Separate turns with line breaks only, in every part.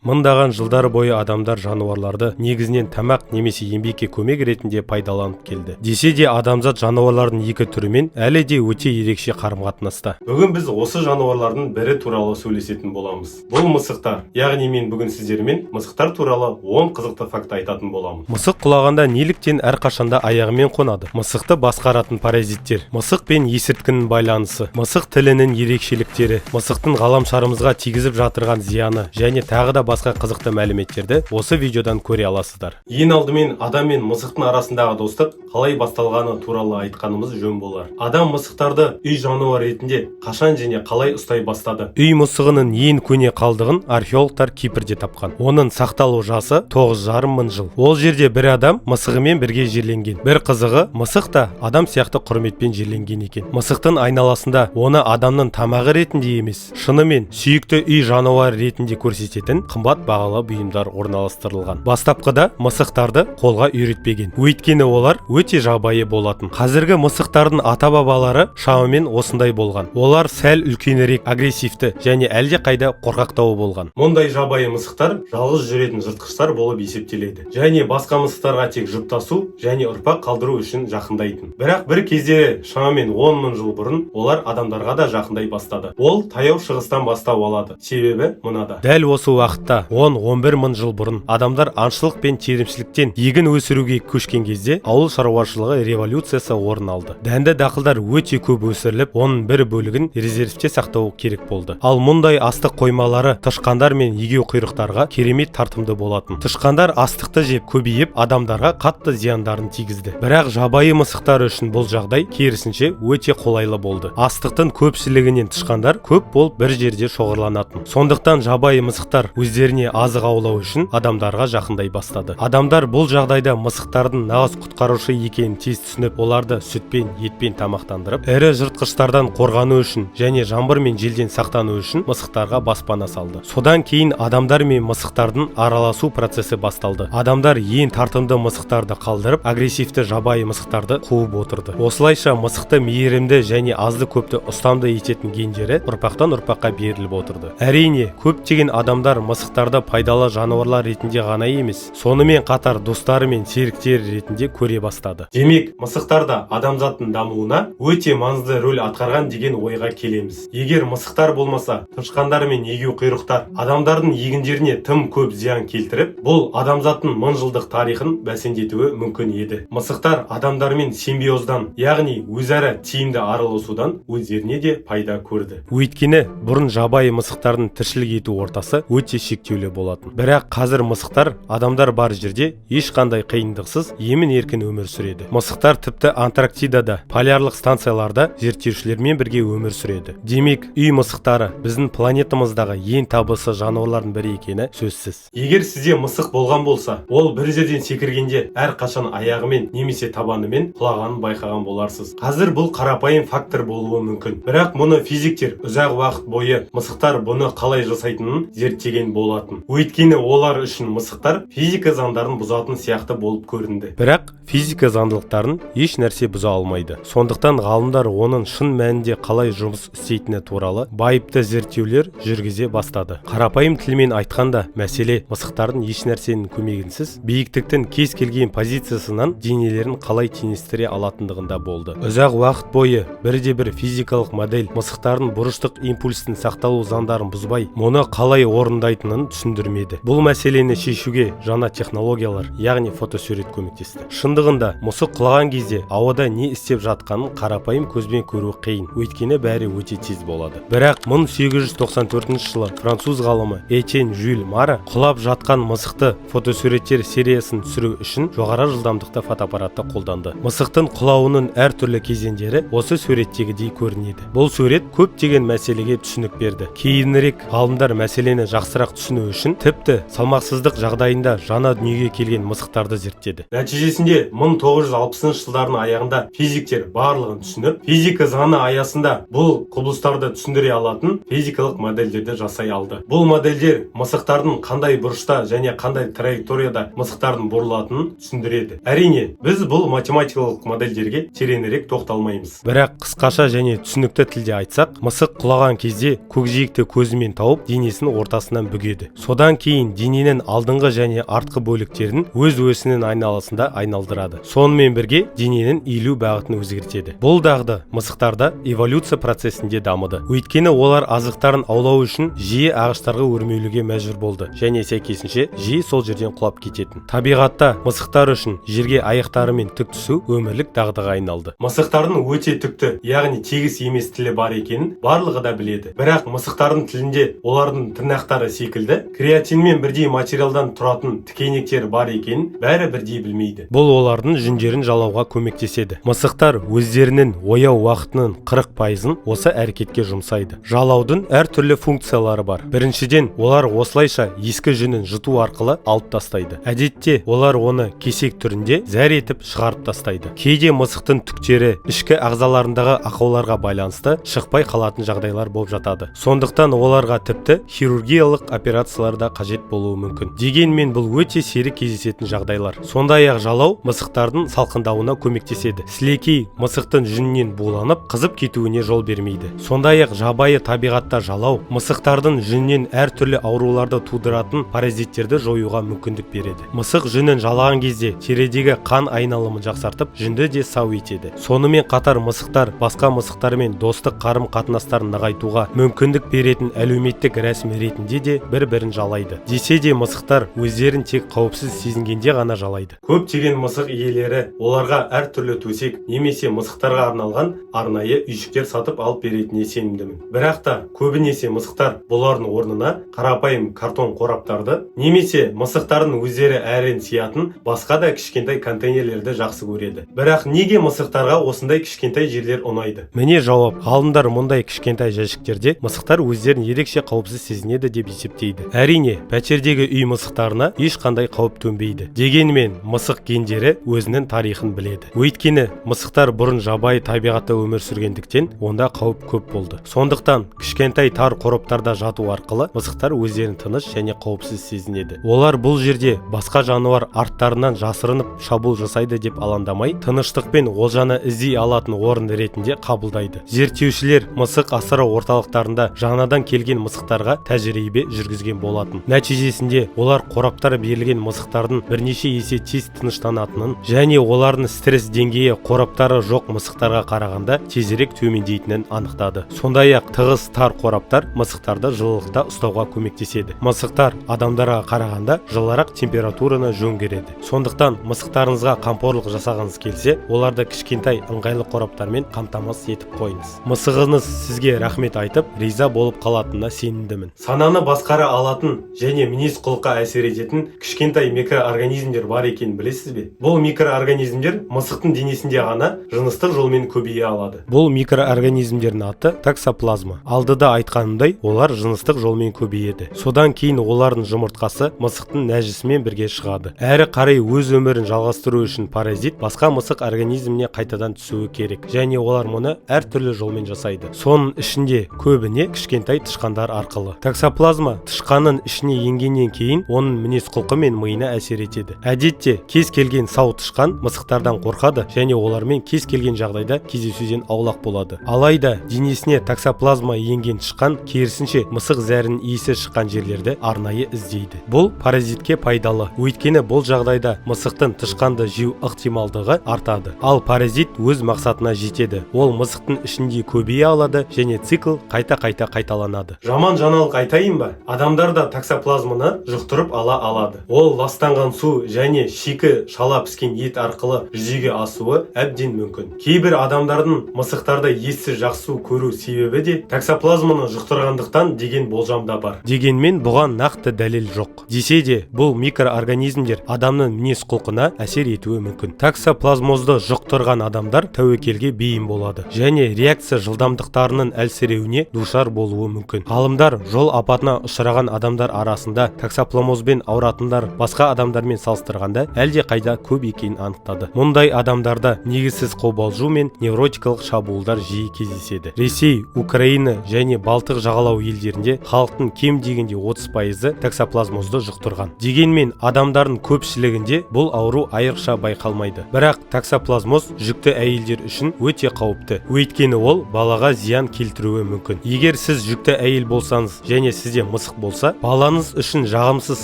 Мыңдаған жылдар бойы адамдар жануарларды негізінен тамақ немесе еңбекке көмек ретінде пайдаланып келді. Десе де адамзат жануарлардың екі түрімен әлі де өте ерекше қарым-қатынаста. Бүгін біз осы жануарлардың бірі туралы сөйлесетін боламыз. Бұл мысықтар. Яғни мен бүгін сіздермен мысықтар туралы 10 қызықты факт айтатын боламын. Мысық құлағанда неліктен әрқашанда аяғымен қонады? Мысықты басқаратын паразиттер. Мысық пен есірткінің байланысы. Мысық тілінің ерекшеліктері. Мысықтың ғаламшарымызға тигізіп жатырған зияны және тағы да басқа қызықты мәліметтерді осы видеодан көре аласыздар. Ең алдымен адам мен мысықтың арасындағы достық қалай басталғаны туралы айтқанымыз жөн болар. Адам мысықтарды үй жануары ретінде қашан және қалай ұстай бастады? Үй мысығының ең көне қалдығын археологтар Кипрде тапқан. Оның сақталу жасы 9,5 мың жыл. Ол жерде бір адам мысығымен бірге жерленген. Бір қызығы, мысық та адам сияқты құрметпен жерленген екен. Мысықтың айналасында оны адамның тамағы ретінде емес, шынымен сүйікті үй жануары ретінде көрсететін қымбат бағалы бұйымдар орналастырылған. Бастапқыда мысықтарды қолға үйретпеген. Өйткені олар өте жабайы болатын. Қазіргі мысықтардың ата-бабалары шамамен осындай болған. Олар сәл үлкенірек, агрессивті және әлде қайда қорқақтау болған. Мұндай жабайы мысықтар жалғыз жүретін жыртқыштар болып есептеледі. Және басқа мысықтарға тек жұптасу және ұрпақ қалдыру үшін жақындайтын. Бірақ бір кезде шамамен 10 мың жыл бұрын олар адамдарға да жақындай бастады. Ол таяу шығыстан бастау алады. Себебі мынада. Дәл осы уақытта 10-11 мың жыл бұрын адамдар аңшылық пен терімшіліктен егін өсіруге көшкен кезде ауыл шаруашылығы революциясы орын алды. Дәнді дақылдар өте көп өсіріліп, оның бір бөлігін резервте сақтау керек болды. Ал мұндай астық қоймалары тышқандар мен егеу құйрықтарға керемет тартымды болатын. Тышқандар астықты жеп көбейіп, адамдарға қатты зияндарын тигізді. Бірақ жабайы мысықтар үшін бұл жағдай керісінше өте қолайлы болды. Астықтың көпшілігінен тышқандар көп болып бір жерде шоғырланатын. Сондықтан жабайы мысықтар өздеріне азық аулау үшін адамдарға жақындай бастады. Адамдар бұл жағдайда мысықтардың нағыз құтқарушы екенін тез түсініп, оларды сүтпен, етпен тамақтандырып, ірі жыртқыштардан қорғану үшін және жаңбыр мен желден сақтану үшін мысықтарға баспана салды. Содан кейін адамдар мен мысықтардың араласу процесі басталды. Адамдар ең тартымды мысықтарды қалдырып, агрессивті жабайы мысықтарды қуып отырды. Осылайша мысықты мейірімді және азды көпті ұстамды ететін гендері ұрпақтан ұрпаққа беріліп отырды. Әрине, көптеген адамдар мысықтарды пайдалы жануарлар ретінде ғана емес, сонымен қатар достары мен серіктері ретінде көре бастады. Демек, мысықтар да адамзаттың дамуына өте маңызды рөл атқарған деген ойға келеміз. Егер мысықтар болмаса, тышқандар мен егеу құйрықтар адамдардың егіндеріне тым көп зиян келтіріп, бұл адамзаттың мыңжылдық тарихын бәсеңдетуі мүмкін еді. Мысықтар адамдармен симбиоздан, яғни өзара тиімді араласудан өздеріне де пайда көрді. Өйткені бұрын жабайы мысықтардың тіршілік ету ортасы өте шектеулі болатын. Бірақ қазір мысықтар адамдар бар жерде ешқандай қиындықсыз емін-еркін өмір сүреді. Мысықтар тіпті Антарктидада, полярлық станцияларда зерттеушілермен бірге өмір сүреді. Демек, үй мысықтары біздің планетамыздағы ең табысты жануарлардың бірі екені сөзсіз. Егер сізде мысық болған болса, ол бір жерден секіргенде әрқашан аяғымен немесе табанымен құлағанын байқаған боларсыз. Қазір бұл қарапайым фактор болуы мүмкін. Бірақ мұны физиктер ұзақ уақыт бойы мысықтар бұны қалай жасайтынын зерттеген болатын. Өйткені олар үшін мысықтар физика заңдарын бұзатын сияқты болып көрінді. Бірақ физика заңдылықтарын еш нәрсе бұза алмайды. Сондықтан ғалымдар оның шын мәнінде қалай жұмыс істейтіні туралы байыпты зерттеулер жүргізе бастады. Қарапайым тілмен айтқанда, мәселе мысықтардың еш нәрсенің көмегінсіз биіктіктің кез келген позициясынан денелерін қалай теңестіре алатындығында болды. Ұзақ уақыт бойы бірде-бір физикалық модель мысықтардың бұрыштық импульстің сақталу заңдарын бұзбай, мұны қалай орындайтынын түсіндірмеді. Бұл мәселені шешуге жаңа технологиялар, яғни фотосурет көмектесті. Шындығында, мысық құлаған кезде ауада не істеп жатқанын қарапайым көзбен көру қиын, өйткені бәрі өте тез болады. Бірақ 1894 жылы француз ғалымы Этьен Жюль Мара құлап жатқан мысықты фотосуреттер сериясын түсіру үшін жоғары жылдамдықты фотоаппаратты қолданды. Мысықтың құлауының әртүрлі кезеңдері осы суреттегідей көрінеді. Бұл сурет көптеген мәселеге түсінік берді. Кейінірек ғалымдар мәселені жақсырақ түсіну үшін тіпті салмақсыздық жағдайында жаңа дүниеге келген мысықтарды зерттеді. Нәтижесінде 1960 жылдардың аяғында физиктер барлығын түсініп, физика заңы аясында бұл құбылыстарды түсіндіре алатын физикалық модельдерді жасай алды. Бұл модельдер мысықтардың қандай бұрышта және қандай траекторияда мысықтардың бұрылатынын түсіндіреді. Әрине, біз бұл математикалық модельдерге тереңірек тоқталмаймыз. Бірақ қысқаша және түсінікті тілде айтсақ, мысық құлаған кезде көкжиекті көзімен тауып, денесін ортасынан бүге күйеді. Содан кейін дененің алдыңғы және артқы бөліктерін өз өсінің айналасында айналдырады. Сонымен бірге дененің иілу бағытын өзгертеді. Бұл дағды мысықтарда эволюция процесінде дамыды. Өйткені олар азықтарын аулау үшін жиі ағаштарға өрмелеуге мәжбүр болды және сәйкесінше жиі сол жерден құлап кететін. Табиғатта мысықтар үшін жерге аяқтарымен тік түсу өмірлік дағдыға айналды. Мысықтардың өте тікті, яғни тегіс емес тілі бар екенін барлығы да біледі. Бірақ мысықтардың тілінде олардың тырнақтары секілді креатинмен бірдей материалдан тұратын тікенектері бар екенін бәрі бірдей білмейді. Бұл олардың жүндерін жалауға көмектеседі. Мысықтар өздерінің ояу уақытының 40%-ын осы әрекетке жұмсайды. Жалаудың әртүрлі функциялары бар. Біріншіден, олар осылайша ескі жүнін жұту арқылы алып тастайды. Әдетте олар оны кесек түрінде зәр етіп шығарып тастайды. Кейде мысықтың түктері ішкі ағзаларындағы ақауларға байланысты шықпай қалатын жағдайлар болып жатады. Сондықтан оларға тіпті хирургиялық операциялар да қажет болуы мүмкін. Дегенмен бұл өте сирек кездесетін жағдайлар. Сондай-ақ жалау мысықтардың салқындауына көмектеседі. Сілекей мысықтың жүнінен буланып, қызып кетуіне жол бермейді. Сондай-ақ жабайы табиғатта жалау мысықтардың жүнінен әртүрлі ауруларды тудыратын паразиттерді жоюға мүмкіндік береді. Мысық жүнін жалаған кезде терідегі қан айналымын жақсартып, жүнді де сау етеді. Сонымен қатар мысықтар басқа мысықтармен достық қарым-қатынастарын нығайтуға мүмкіндік беретін әлеуметтік рәсім ретінде де бір-бірін жалайды. Десе де мысықтар өздерін тек қауіпсіз сезінгенде ғана жалайды. Көптеген мысық иелері оларға әртүрлі төсек немесе мысықтарға арналған арнайы үйшіктер сатып алып беретініне сенімдімін. Бірақ та көбінесе мысықтар бұлардың орнына қарапайым картон қораптарды немесе мысықтардың өздері әрін сиятын басқа да кішкентай контейнерлерді жақсы көреді. Бірақ неге мысықтарға осындай кішкентай жерлер ұнайды? Міне жауап. Ғалымдар мұндай кішкентай жәшіктерде мысықтар өздерін ерекше қауіпсіз сезінеді деп есептейді. Әрине, пәтердегі үй мысықтарына ешқандай қауіп төнбейді. Дегенмен, мысық гендері өзінің тарихын біледі. Өйткені мысықтар бұрын жабайы табиғатта өмір сүргендіктен онда қауіп көп болды. Сондықтан кішкентай тар қораптарда жату арқылы мысықтар өздерін тыныш және қауіпсіз сезінеді. Олар бұл жерде басқа жануар арттарынан жасырынып шабуыл жасайды деп алаңдамай, тыныштықпен олжаны іздей алатын орын ретінде қабылдайды. Зерттеушілер мысық асырау орталықтарында жаңадан келген мысықтарға тәжірибе жүргізген болатын. Нәтижесінде олар қораптар берілген мысықтардың бірнеше есе тез тыныштанатынын және олардың стресс деңгейі қораптары жоқ мысықтарға қарағанда тезірек төмендейтінін анықтады. Сондай-ақ тығыз тар қораптар мысықтарды жылылықта ұстауға көмектеседі. Мысықтар адамдарға қарағанда жылырақ температураны жөңгереді. Сондықтан мысықтарыңызға қамқорлық жасағыңыз келсе, оларды кішкентай ыңғайлы қораптармен қамтамасыз етіп қойыңыз. Мысығыңыз сізге рахмет айтып, риза болып қалатынына сенімдімін. Сананы басқара алатын және мінез-құлыққа әсер ететін кішкентай микроорганизмдер бар екенін білесіз бе? Бұл микроорганизмдер мысықтың денесінде ғана жыныстық жолмен көбейе алады. Бұл микроорганизмдердің аты таксоплазма. Алдыда айтқанымдай, олар жыныстық жолмен көбейеді. Содан кейін олардың жұмыртқасы мысықтың нәжісімен бірге шығады. Әрі қарай өз өмірін жалғастыру үшін паразит басқа мысық организміне қайтадан түсуі керек, және олар мұны әртүрлі жолмен жасайды. Соның ішінде көбіне кішкентай тышқандар арқылы. Таксоплазма тышқанның ішіне енгеннен кейін оның мінез-құлқы мен миына әсер етеді. Әдетте кез келген сау тышқан мысықтардан қорқады және олармен кез келген жағдайда кездесуден аулақ болады. Алайда денесіне таксоплазма енген тышқан керісінше мысық зәрінің иісі шыққан жерлерді арнайы іздейді. Бұл паразитке пайдалы. Өйткені бұл жағдайда мысықтың тышқанды жеу ықтималдығы артады. Ал паразит өз мақсатына жетеді. Ол мысықтың ішінде көбейе алады және цикл қайта-қайта қайталанады. Жаман жаңалық айтайын ба? Адамдар да таксоплазманы жұқтырып ала алады. Ол ластанған су және шикі шала піскен ет арқылы жүзеге асуы әбден мүмкін. Кейбір адамдардың мысықтарды ессіз жақсы көру себебі де таксоплазманы жұқтырғандықтан деген болжамда бар. Дегенмен бұған нақты дәлел жоқ. Десе де, бұл микроорганизмдер адамның мінез-құлқына әсер етуі мүмкін. Таксоплазмозды жұқтырған адамдар тәуекелге бейім болады және реакция жылдамдықтарының әлсіреуіне душар болуы мүмкін. Ғалымдар жол апатына ұшыраған адамдар арасында таксоплазмозбен ауыратындар басқа адамдармен салыстырғанда әлде қайда көп екенін анықтады. Мұндай адамдарда негізсіз қобалжу мен невротикалық шабуылдар жиі кездеседі. Ресей, Украина және Балтық жағалау елдерінде халықтың кем дегенде 30%-ы таксоплазмозды жұқтырған. Дегенмен адамдардың көпшілігінде бұл ауру айрықша байқалмайды. Бірақ таксоплазмоз жүкті әйелдер үшін өте қауіпті. Өйткені ол балаға зиян келтіруі мүмкін. Егер сіз жүкті әйел болсаңыз және сізде мысық болса, балаңыз үшін жағымсыз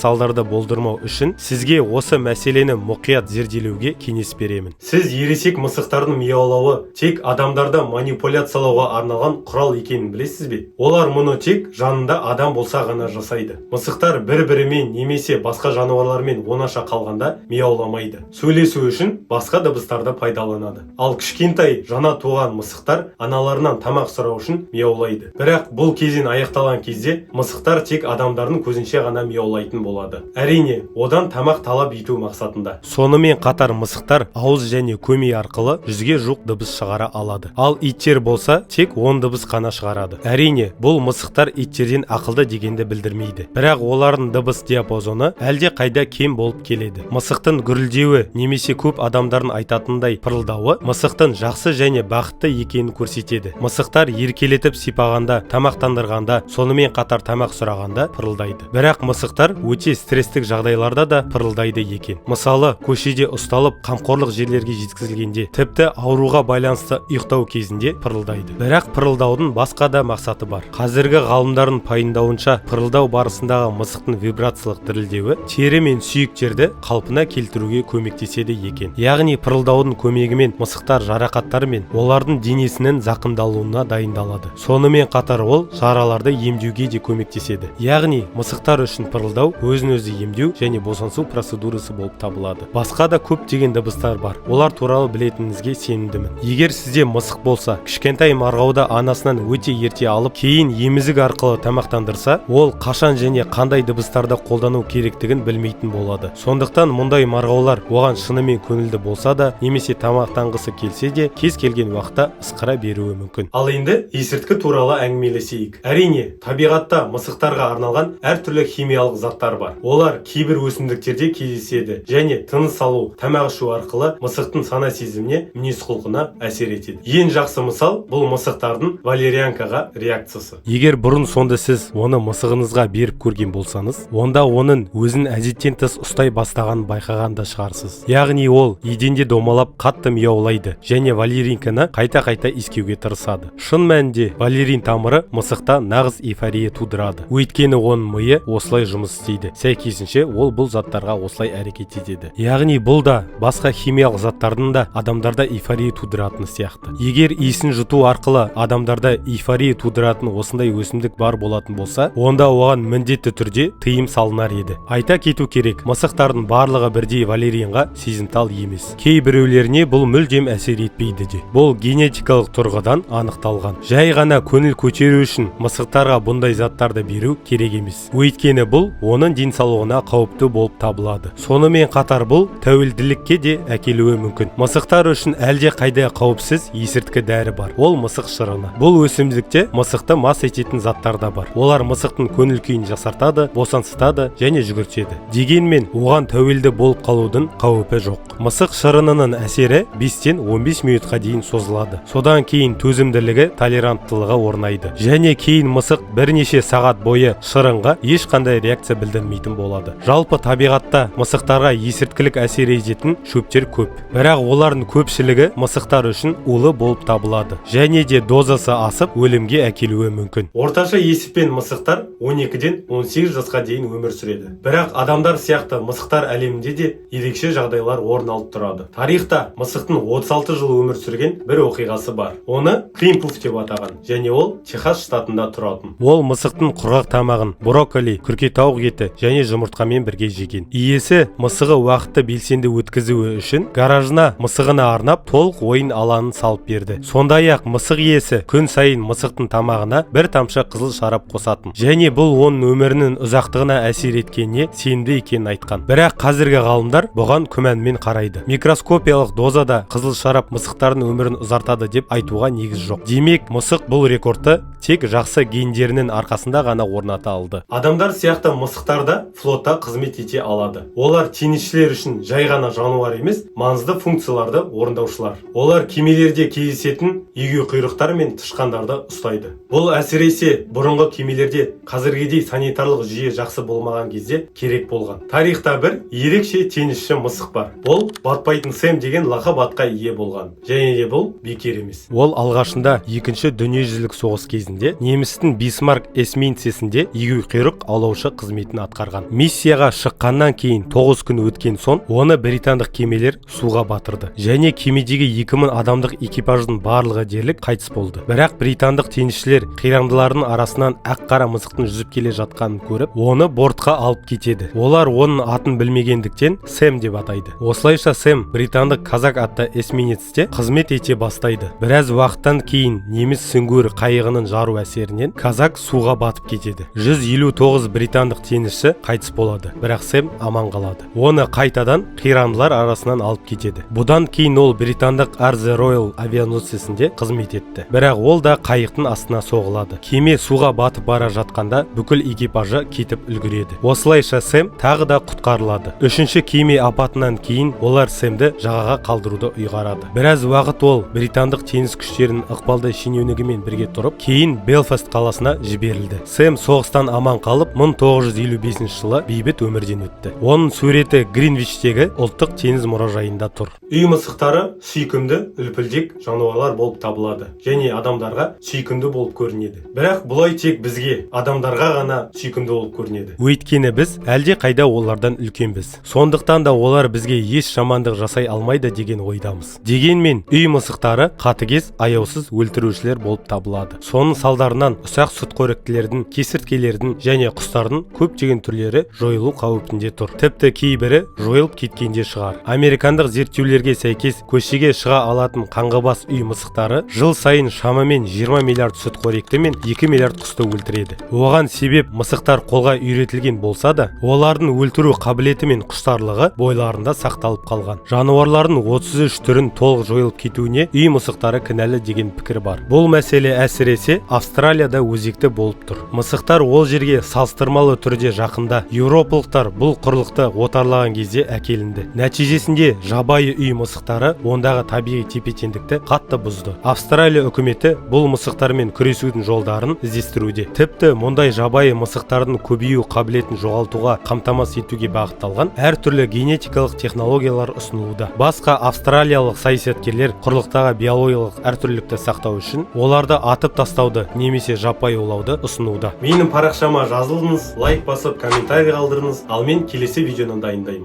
салдарды болдырмау үшін сізге осы мәселені мұқият зерделеуге кеңес беремін. Сіз ересек мысықтардың мияулауы тек адамдарды манипуляциялауға арналған құрал екенін білесіз бе? Олар мұны тек жанында адам болса ғана жасайды. Мысықтар бір-бірімен немесе басқа жануарлармен оңаша қалғанда мияуламайды. Сөйлесу үшін басқа дыбыстарды пайдаланады. Ал кішкентай жаңа туған мысықтар аналарынан тамақ сұрау үшін мияулайды. Бірақ бұл кезең аяқталған кезде мысықтар тек адамдардың көзінше ғана мияулайтын болады. Әрине, одан тамақ талап ету мақсатында. Сонымен қатар мысықтар ауыз және көмей арқылы 100-ге жуық дыбыс шығара алады. Ал иттер болса тек 10 дыбыс қана шығарады. Әрине, бұл мысықтар иттерден ақылды дегенді білдірмейді. Бірақ олардың дыбыс диапазоны әлде қайда кем болып келеді. Мысықтың гүрілдеуі немесе көп адамдардың айтатындай пырылдауы мысықтың жақсы және бақытты екенін көрсетеді. Мысықтар еркелетіп сипағанда, тамақтандырғанда, сонымен қатар тамақ сұрағанда пырылдайды. Бірақ мысықтар өте стресстік жағдайларда да пырылдайды екен. Мысалы, көшеде ұсталып, қамқорлық жерлерге жеткізілгенде, тіпті ауруға байланысты ұйықтау кезінде пырылдайды. Бірақ пырылдаудың басқа да мақсаты бар. Қазіргі ғалымдардың пайымдауынша, пырылдау барысындағы мысықтың вибрациялық дірілдеуі тері мен сүйектерді қалпына келтіруге көмектеседі екен. Яғни пырылдаудың көмегімен мысықтар жарақаттар мен олардың денесінің зақымдалуына дайындалады. Сонымен қатар ол жараларды емдеуге де көмектеседі. Яғни мысықтар үшін пырылдау өзін-өзі емдеу және босаңсу процедурасы болып табылады. Басқа да көптеген дыбыстар бар. Олар туралы білетініңізге сенімдімін. Егер сізде мысық болса, кішкентай марғауды анасынан өте ерте алып, кейін емізік арқылы тамақтандырса, ол қашан және қандай дыбыстарды қолдану керектігін білмейтін болады. Сондықтан мұндай марғаулар оған шынымен көңілді болса да, немесе тамақтанғысы келсе де, кез келген уақытта ысқыра беруі мүмкін. Ал енді есірткі туралы әңгімелесейік. Әрине, табиғатта мысықтарға арналған әртүрлі химиялық заттар бар. Олар кейбір өсімдіктерде кездеседі және тыныс алу, тамақ ішу арқылы мысықтың сана сезіміне, мінез-құлқына әсер етеді. Ең жақсы мысал бұл мысықтардың валерьянкаға реакциясы. Егер бұрын сонда сіз оны мысығыңызға беріп көрген болсаңыз, онда оның өзін әдеттен тыс ұстай бастағанын байқаған да шығарсыз. Яғни ол еденде домалап қатты мияулайды және валерьянканы қайта-қайта иіскеуге тырысады. Шын мәнінде валерин тамыры мысықта нағыз эйфория тудырады. Өйткені оның миы осылай жұмыс істейді. Сәйкесінше ол бұл заттарға осылай әрекет етеді. Яғни бұл да басқа химиялық заттардың да адамдарда эйфория тудыратыны сияқты. Егер иісін жұту арқылы адамдарда эйфория тудыратын осындай өсімдік бар болатын болса, онда оған міндетті түрде тыйым салынар еді. Айта кету керек, мысықтардың барлығы бірдей валеринға сезімтал емес. Кейбіреулеріне бұл мүлдем әсер етпейді де. Бұл генетикалық тұрғыдан анықталған. Жай ғана көңіл көтеру үшін мысықтарға бұндай заттарды беру керек емес. Өйткені бұл оның денсаулығына қауіпті болып табылады. Сонымен қатар бұл тәуелділікке де әкелуі мүмкін. Мысықтар үшін әлде қайда қауіпсіз есірткі дәрі бар. Ол мысық шырыны. Бұл өсімдікте мысықты мас ететін заттар да бар. Олар мысықтың көңіл күйін жақсартады, босаңсытады және жүгіртеді. Дегенмен оған тәуелді болып қалудың қаупі жоқ. Мысық шырынының әсері 5-тен 15 минутқа дейін созылады. Содан кейін төзімділігі, толеранттылығы орнайды. Және кейін мысық бірнеше сағат бойы шырынға ешқандай реакция білдірмейтін болады. Жалпы табиғатта мысықтарға есірткілік әсер ететін шөптер көп. Бірақ олардың көпшілігі мысықтар үшін улы болып табылады. Және де дозасы асып өлімге әкелуі мүмкін. Орташа есеппен мысықтар 12-ден 18 жасқа дейін өмір сүреді. Бірақ адамдар сияқты мысықтар әлемінде де ерекше жағдайлар орын алып тұрады. Тарихта мысықтың 36 жыл өмір сүрген бір оқиғасы бар. Оны Кримпуф деп атаған және ол Техас штатында тұратын. Ол мысықтың құрғақ тамағын, брокколи, күркетауық еті және жұмыртқамен бірге жеген. Иесі мысығы уақытты белсенді өткізуі үшін гаражына мысығына арнап толық ойын алаңын салып берді. Сондай-ақ мысық иесі күн сайын мысықтың тамағына бір тамшы қызыл шарап қосатын. Және бұл оның өмірінің ұзақтығына әсер еткеніне сенімді екенін айтқан. Бірақ қазіргі ғалымдар бұған күмәнмен қарайды. Микроскопиялық дозада қызыл шарап мысықтардың өмірін ұзартады деп айтуға негіз жоқ. Демек, мысық бұл рекордты тек жақсы гендерінің арқасында ғана орната алды. Адамдар сияқты мысықтар да флотта қызмет ете алады. Олар теңізшілер үшін жай ғана жануар емес, маңызды функцияларды орындаушылар. Олар кемелерде кездесетін егеу құйрықтар мен тышқандарды ұстайды. Бұл әсіресе бұрынғы кемелерде қазіргідей санитарлық жүйе жақсы болмаған кезде керек болған. Тарихта бір ерекше теңізші мысық бар. Ол батпайтын Сэм деген лақап атқа ие болған. Және де бұл бекер емес. Ол алғашында екінші дүниежүзілік соғыс кезінде немістің Бисмарк эсминцесінде кемеде егеуқұйрық аулаушы қызметін атқарған. Миссияға шыққаннан кейін 9 күн өткен соң оны британдық кемелер суға батырды және кемедегі 2000 адамдық экипаждың барлығы дерлік қайтыс болды. Бірақ британдық теңізшілер қирандылардың арасынан ақ-қара мысықтың жүзіп келе жатқанын көріп, оны бортқа алып кетеді. Олар оның атын білмегендіктен Сэм деп атайды. Осылайша Сэм британдық казак атты эсминецте қызмет ете бастайды. Біраз уақыттан кейін неміс сүңгуір қайығының жару әсерінен казак суға батып кетеді. 159 британдық теңізші қайтыс болады, бірақ Сэм аман қалады. Оны қайтадан қирандылар арасынан алып кетеді. Бұдан кейін ол британдық Arze Royal авианосецінде қызмет етті. Бірақ ол да қайықтың астына соғылады. Кеме суға батып бара жатқанда бүкіл экипажы кетіп үлгереді. Осылайша Сэм тағы да құтқарылады. Үшінші кеме апатынан кейін олар Сэмді жағаға қалдыруды ұйғарады. Біраз уақыт ол британдық теңіз күштерінің ықпалды шенеунігімен бірге тұрып, кейін Белфаст қаласына жіберілді. Сэм соғыстан аман қалып, 1955 жылы бейбіт өмірден өтті. Оның суреті Гринвичтегі ұлттық теңіз мұражайында тұр. Үй мысықтары сүйкімді, үлпілдек жануарлар болып табылады және адамдарға сүйкімді болып көрінеді. Бірақ бұлай тек бізге, адамдарға ғана сүйкімді болып көрінеді. Өйткені біз әлде қайда олардан үлкенбіз. Сондықтан да олар бізге еш жамандық жасай алмайды деген ойдамыз. Дегенмен үй мысықтары қатыгез, аяусыз өлтірушілер болып табылады. Соның салдарынан ұсақ сүтқоректілердің, кесірткелердің және құстардың көптеген түрлері жойылу қаупінде тұр. Тіпті кейбірі жойылып кеткенде шығар. Американдық зерттеулерге сәйкес, көшеге шыға алатын қаңғыбас үй мысықтары жыл сайын шамамен 20 миллиард сүтқоректі мен 2 миллиард құсты өлтіреді. Оған себеп мысықтар қолға үйретілген болса да, олардың өлтіру қабілеті мен құштарлығы бойларында сақталып қалған. Жануарлардың 33 түрін толық жойылып кетуіне үй мысықтары кінәлі деген пікір бар. Бұл мәселе әсіресе Австралияда өзекті болып тұр. Мысықтар ол жерге салыстырмалы түрде жақында. Еуропалықтар бұл құрлықты отарлаған кезде әкелінді. Нәтижесінде жабайы үй мысықтары ондағы табиғи тепе-теңдікті қатты бұзды. Австралия үкіметі бұл мысықтармен күресудің жолдарын іздестіруде. Тіпті мұндай жабайы мысықтардың көбею қабілетін жоғалтуға қамтамасыз етуге бағытталған әртүрлі генетикалық технологиялар ұсынылуда. Басқа австралиялық саясаткерлер құрлықтағы биологиялық әртүрлілікті сақтау үшін оларды атып тастауды немесе жаппай аулауды ұсынуда. Менің парақшама жазылыңыз, лайк басып, комментарий қалдырыңыз, ал мен келесі видеоны дайындаймын.